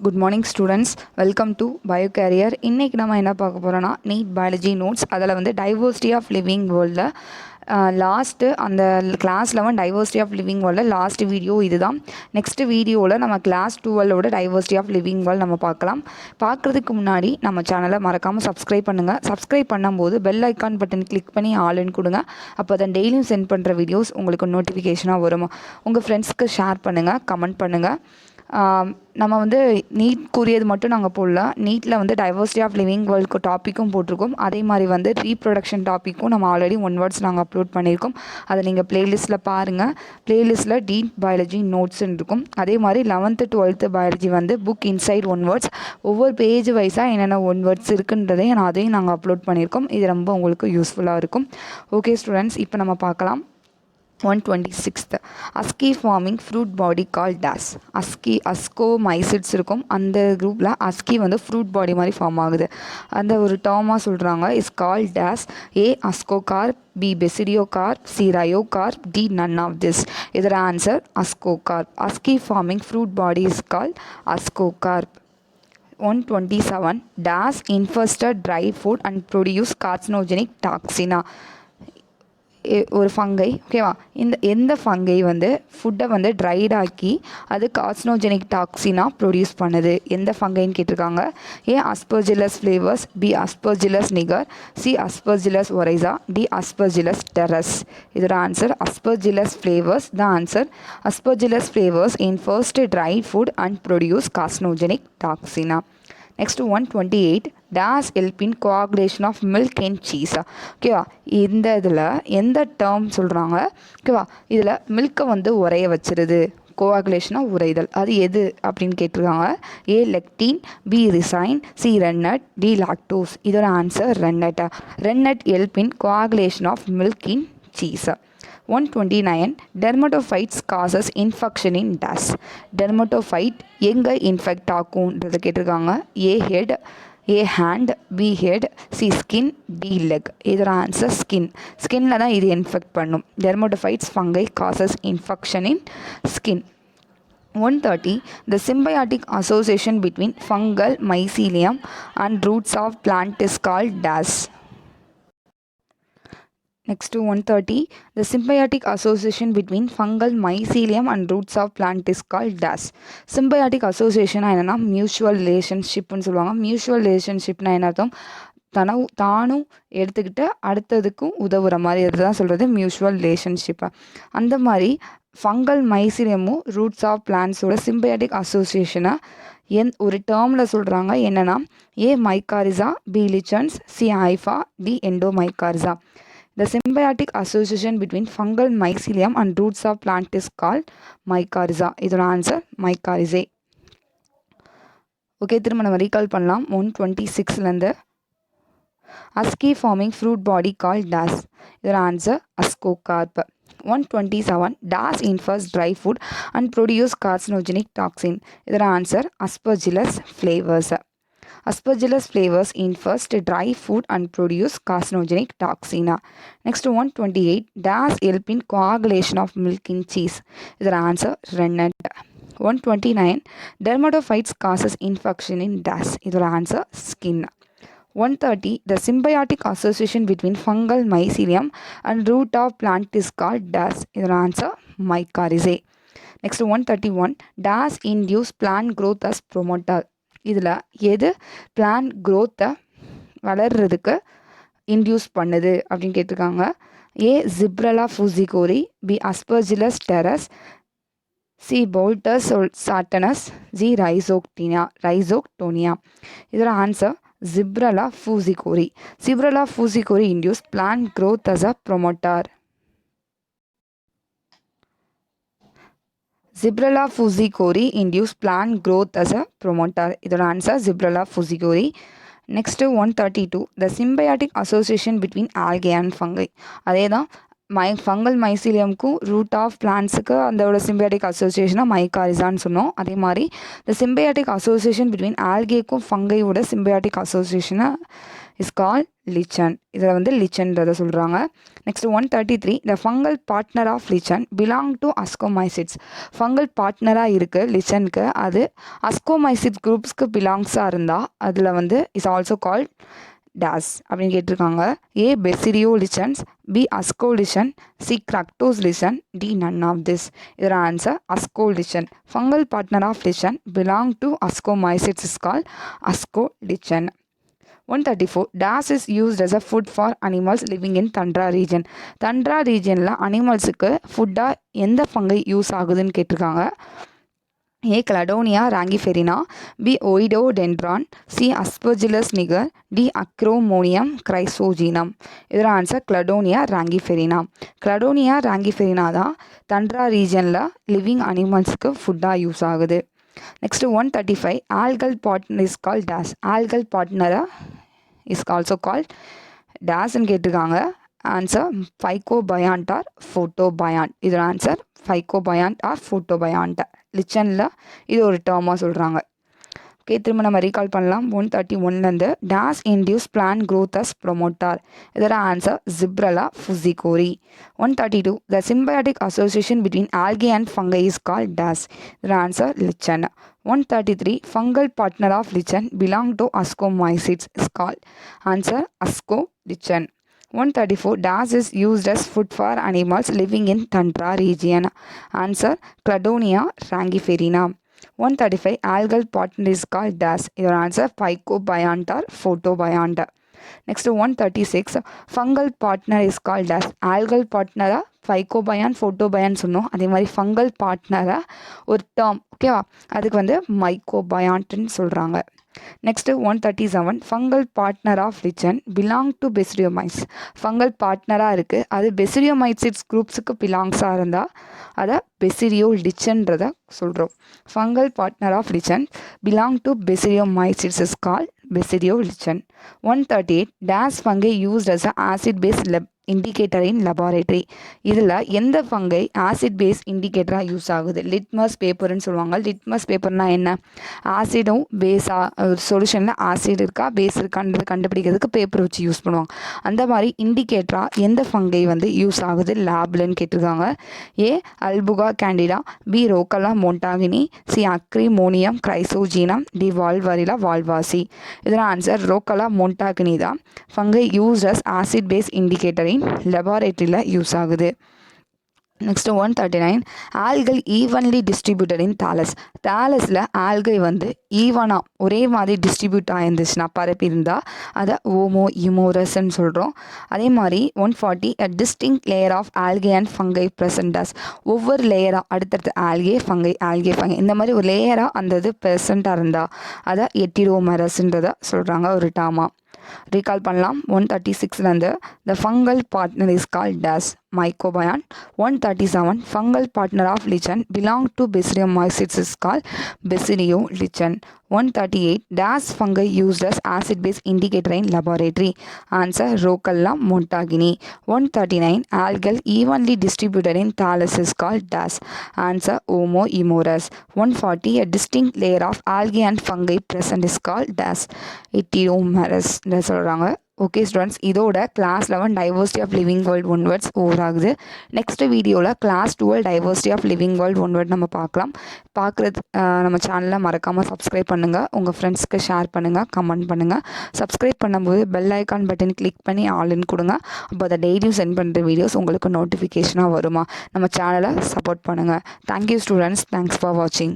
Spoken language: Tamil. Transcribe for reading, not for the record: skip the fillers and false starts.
Good morning students, welcome to Biocarrier. இன்னைக்கு நம்ம என்ன பார்க்க போகிறோன்னா நீட் பயாலஜி நோட்ஸ். அதில் வந்து டைவர்சிட்டி ஆஃப் லிவிங் வேர்ல்டில் லாஸ்ட்டு அந்த கிளாஸ் 11 டைவர்சிட்டி ஆஃப் லிவிங் வேர்ல்டில் லாஸ்ட் வீடியோ இதுதான். நெக்ஸ்ட் வீடியோவில் நம்ம கிளாஸ் 12ஓட டைவர்சிட்டி ஆஃப் லிவிங் வேர்ல்ட் நம்ம பார்க்கலாம். பார்க்குறதுக்கு முன்னாடி நம்ம சேனலை மறக்காமல் சப்ஸ்கிரைப் பண்ணுங்கள். சப்ஸ்கிரைப் பண்ணும்போது பெல் ஐக்கான் பட்டன் கிளிக் பண்ணி ஆளுன்னு கொடுங்க. அப்போ தான் டெய்லியும் சென்ட் பண்ணுற வீடியோஸ் உங்களுக்கு நோட்டிஃபிகேஷனாக வரும். உங்கள் ஃப்ரெண்ட்ஸ்க்கு ஷேர் பண்ணுங்கள், கமெண்ட் பண்ணுங்கள். நம்ம வந்து நீட் கூறியது மட்டும் நாங்கள் போடல, நீட்டில் வந்து டைவர்சிட்டி ஆஃப் லிவிங் வேர்ல்டுக்கு டாப்பிக்கும் போட்டிருக்கோம். அதே மாதிரி வந்து ரீப்ரொடக்ஷன் டாப்பிக்கும் நம்ம ஆல்ரெடி 1 வேர்ட்ஸ் நாங்கள் அப்லோட் பண்ணியிருக்கோம். அதை நீங்கள் ப்ளேலிஸ்ட்டில் பாருங்கள். ப்ளேலிஸ்ட்டில் நீட் பயாலஜி நோட்ஸ்ன்னு இருக்கும். அதே மாதிரி 11th 12th பயாலஜி வந்து புக் இன்சைட் 1 வேர்ட்ஸ், ஒவ்வொரு பேஜ் வைஸாக என்னென்ன 1 வேர்ட்ஸ் இருக்குன்றதையும் அதையும் நாங்கள் அப்லோட் பண்ணியிருக்கோம். இது ரொம்ப உங்களுக்கு யூஸ்ஃபுல்லாக இருக்கும். ஓகே ஸ்டூடெண்ட்ஸ், இப்போ நம்ம பார்க்கலாம். 126th அஸ்கி forming fruit body call days. அஸ்கோமைசிட்ஸ் இருக்கும். அந்த குரூப்பில் அஸ்கி வந்து ஃப்ரூட் பாடி மாதிரி ஃபார்ம் ஆகுது. அந்த ஒரு டேர்மாக சொல்கிறாங்க. Is call dash. A ascocarp, B basidiocarp, C ரயோகார்ப், டி நன் ஆஃப் திஸ். இதோட answer ascocarp. Asci forming fruit body is call ascocarp. 127 dash infested dry food and produce carcinogenic டாக்ஸினா. ஒரு ஃபங்கை, ஓகேவா? எந்த ஃபங்கை வந்து ஃபுட்டை வந்து ட்ரைடாக்கி அது கார்சினோஜெனிக் டாக்ஸினாக ப்ரொடியூஸ் பண்ணுது? எந்த ஃபங்கைன்னு கேட்டிருக்காங்க. A Aspergillus flavus, B Aspergillus niger, C Aspergillus oryzae, D Aspergillus terreus. இதோட answer Aspergillus flavus. The answer Aspergillus flavus infests dry food and produce carcinogenic டாக்ஸினா. Next 128 dash help in coagulation of milk and cheese. ஓகேவா? இந்த இதில் எந்த டேர்ம் சொல்கிறாங்க? ஓகேவா? இதில் மில்க்கை வந்து உரைய வச்சிருது. கோஆகுலேஷனாக உரைதல், அது எது அப்படின்னு கேட்டிருக்காங்க. A lectin, B ricin, C rennet, D lactose. இதோட answer rennet. Rennet help in coagulation of milk in cheese. 129 dermatophytes causes infection in dash. Dermatophyte எங்கே இன்ஃபெக்ட் ஆகும்ன்றது கேட்டிருக்காங்க. A head, A hand, B head, C skin, D leg. இதோட ஆன்சர் ஸ்கின். ஸ்கின்னில் தான் இது இன்ஃபெக்ட் பண்ணும். Dermatophytes fungi causes infection in skin. 130 the symbiotic association between fungal mycelium and roots of plant is called dash. Next to 130 the symbiotic association between fungal mycelium and roots of plant is called dash. symbiotic association என்னன்னா மியூச்சுவல் ரிலேஷன்ஷிப்னு சொல்லுவாங்க. மியூச்சுவல் ரிலேஷன்ஷிப்னா என்ன அர்த்தம்? தானும் எடுத்துக்கிட்டு அடுத்ததுக்கும் உதவுற மாதிரி அதுதான் சொல்கிறது மியூச்சுவல் ரிலேஷன்ஷிப்பை. அந்த மாதிரி ஃபங்கல் மைசீலியமும் ரூட்ஸ் ஆஃப் பிளான்ஸோட சிம்பயாட்டிக் அசோசியேஷனை ஒரு டேர்மில் சொல்கிறாங்க. என்னென்னா A mycorrhiza, B lichens, C hypha, D endomycorrhiza. The symbiotic association between fungal mycelium and roots of plant is called mycorrhiza. இதோட ஆன்சர் mycorrhizae. ஓகே, திரும்ப நம்ம ரீகால் பண்ணலாம். 126லேருந்து asci forming fruit body call dash. இதோட answer ascocarp. 127 dash infests dry food and produce carcinogenic toxin. இதோட answer Aspergillus flavus. Aspergillus flavors in first dry food and produce carcinogenic toxina. Next 128 dash help in coagulation of milk in cheese. Is the answer rennet. 129 dermatophytes causes infection in dash. Is the answer skin. 130 the symbiotic association between fungal mycelium and root of plant is called dash. Is the answer mycorrhizae. Next 131 dash induce plant growth as promoter. இதில் எது பிளான் க்ரோத்தை வளர்கிறதுக்கு இன்டியூஸ் பண்ணுது அப்படின்னு கேட்டிருக்காங்க. A Gibberella fujikuroi, B Aspergillus terreus, C Boletus satanas, G Rhizoctonia. இதோட answer Gibberella fujikuroi. Gibberella fujikuroi induce plant growth as a promoter. Zibrella fusicori induce plant growth as a promoter. இதோட answer Zibrella fusicori. Next 132 the symbiotic association between algae and fungi. அதே தான் ஃபங்கல் மைசீலியம்க்கும் ரூட் ஆஃப் பிளான்ட்ஸுக்கு அதோட சிம்பியாட்டிக் அசோசியேஷனாக மைகாரிசான்னு சொன்னோம். அதே மாதிரி இந்த சிம்பியாட்டிக் அசோசியேஷன் பிட்வீன் ஆல்கேக்கும் ஃபங்கையோட சிம்பியாட்டிக் அசோசியேஷனை இஸ் கால் லிச்சன். இதில் வந்து லிச்சன்றதை சொல்கிறாங்க. Next 133 the fungal partner of lichen belong to ascomycetes. Fungal பார்ட்னராக இருக்குது லிச்சனுக்கு, அது அஸ்கோமைசிட்ஸ் குரூப்ஸ்க்கு பிலாங்ஸாக இருந்தால் அதில் வந்து இஸ் ஆல்சோ கால்ட் டேஸ் அப்படின்னு கேட்டிருக்காங்க. A basidio lichens, B asco lichen, C கிராக்டோஸ் lichen, D none of this. இதோட answer asco lichen. Fungal partner of lichen belong to ascomycetes is call asco lichen. 134 dash is used as a food for animals living in tundra region. Tundra ரீஜனில் அனிமல்ஸுக்கு ஃபுட்டாக எந்த ஃபங்கை யூஸ் ஆகுதுன்னு கேட்டிருக்காங்க. A Cladonia rangiferina, B Oidodendron, C Aspergillus niger, D Acremonium chrysogenum. இதோட ஆன்சர் கிளடோனியா ராங்கிஃபெரினா. கிளடோனியா ராங்கிஃபெரினா தான் தண்ட்ரா ரீஜனில் லிவிங் அனிமல்ஸுக்கு ஃபுட்டாக யூஸ் ஆகுது. Next 135 algal partner is call dash. Algal பார்ட்னரை இஸ் ஆல்சோ கால் டேஸ்ன்னு கேட்டிருக்காங்க. Answer phycobiont or photobiont. இதோட ஆன்சர் ஃபைகோபயாண்ட் ஆர் ஃபோட்டோபயாண்ட். லிச்சனில் இது ஒரு டேர்மாக சொல்கிறாங்க. ஓகே, திரும்ப நம்ம ரீகால் பண்ணலாம். 131லேருந்து dash induce plant growth as promoter. இதோட answer Gibberella fujikuroi. 132 the symbiotic association between algae and fungi is call dash. இதோட answer lichen. 133 fungal partner of lichen belong to ascomycetes is call answer asco lichen. 134 DAS is used as food for animals living in tundra region. Answer Cladonia rangiferina. 135 algal partner is called DAS. Your answer Phycobiont or Photobiont. Next 136 fungal partner is called DAS. Algal partner ஃபைகோபயான் ஃபோட்டோபயான் சொன்னோம். அதே மாதிரி ஃபங்கல் பார்ட்னரை ஒரு டேர்ம் ஓகேவா, அதுக்கு வந்து மைக்கோபயான்ட்னு சொல்கிறாங்க. Next 137 fungal partner of lichen belong to basidiomycetes. Fungal பார்ட்னராக இருக்குது, அது பெசிடியோமைட்ஸிட்ஸ் குரூப்ஸுக்கு பிலாங்ஸாக இருந்தால் அதை பெசிடியோ லிச்சன்றதை சொல்கிறோம். Fungal partner of lichen belong to basidiomycetes is call basidio lichen. 138 dash fungi used as a acid base indicator in laboratory. இதில் எந்த ஃபங்கை ஆசிட் பேஸ் இண்டிகேட்டராக யூஸ் ஆகுது? லிட்மஸ் பேப்பர்னு சொல்லுவாங்க. லிட்மஸ் பேப்பர்னால் என்ன? ஆசிடும் பேஸாக ஒரு சொல்யூஷனில் ஆசிட் இருக்கா பேஸ் இருக்கான்றது கண்டுபிடிக்கிறதுக்கு பேப்பர் வச்சு யூஸ் பண்ணுவாங்க. அந்த மாதிரி இண்டிகேட்டராக எந்த ஃபங்கை வந்து யூஸ் ஆகுது லேப்லன்னு கேட்டிருக்காங்க. ஏ அல்புகா Candida, B Roccella montagnei, C Acremonium chrysogenum, D Volvariella volvacea. இதனால் ஆன்சர் ரோக்கலா மோண்டாகினி தான் fungi use as acid base இண்டிகேட்டரின் லெபார்டரியில் யூஸ் ஆகுது. Next 139 algal evenly distributed in thallus. தாலஸில் ஆல்கை வந்து ஈவனாக ஒரே மாதிரி டிஸ்ட்ரிபியூட் ஆயிருந்துச்சுன்னா பரப்பி இருந்தால் அதை ஓமோ இமோரஸ்ன்னு சொல்கிறோம். அதே மாதிரி 140 a distinct layer of algae and fungi present as. ஒவ்வொரு லேயராக அடுத்தடுத்து ஆல்கே ஃபங்கை இந்த மாதிரி ஒரு லேயராக அந்த இது ப்ரெசண்ட்டாக இருந்தால் அதை எட்டிரோமரஸ்ன்றதை சொல்கிறாங்க ஒரு டாமா. ரீகால் பண்ணலாம். 136லேருந்து the fungal partner is call dash mycobiont. 137 fungal partner of lichen belong to Basidiomycetes is called Basidiolichen. 138 DAS fungi used as acid base indicator in laboratory. Answer Rocella montagini. 139 algal evenly distributed in thallus is called DAS. Answer Homo immorus. 140 a distinct layer of algae and fungi present is called DAS. Epteromerus சொல்கிறாங்க. ஓகே ஸ்டூடெண்ட்ஸ், இதோட class 11 diversity of living world one words over ஆகுது. நெக்ஸ்ட் வீடியோவில் class 12 diversity of living world one word நம்ம பார்க்கலாம். பார்க்குறது நம்ம சேனலில் மறக்காமல் சப்ஸ்கிரைப் பண்ணுங்கள், உங்கள் ஃப்ரெண்ட்ஸ்க்கு ஷேர் பண்ணுங்கள், கமெண்ட் பண்ணுங்கள். சப்ஸ்கிரைப் பண்ணும்போது பெல் ஐக்கான் பட்டன் கிளிக் பண்ணி ஆல்னு கொடுங்க. அப்போ அதை டெய்லியும் சென்ட் பண்ணுற வீடியோஸ் உங்களுக்கு நோட்டிஃபிகேஷனாக வருமா. நம்ம சேனலை சப்போர்ட் பண்ணுங்கள். தேங்க்யூ ஸ்டூடெண்ட்ஸ், தேங்க்ஸ் ஃபார் வாட்சிங்.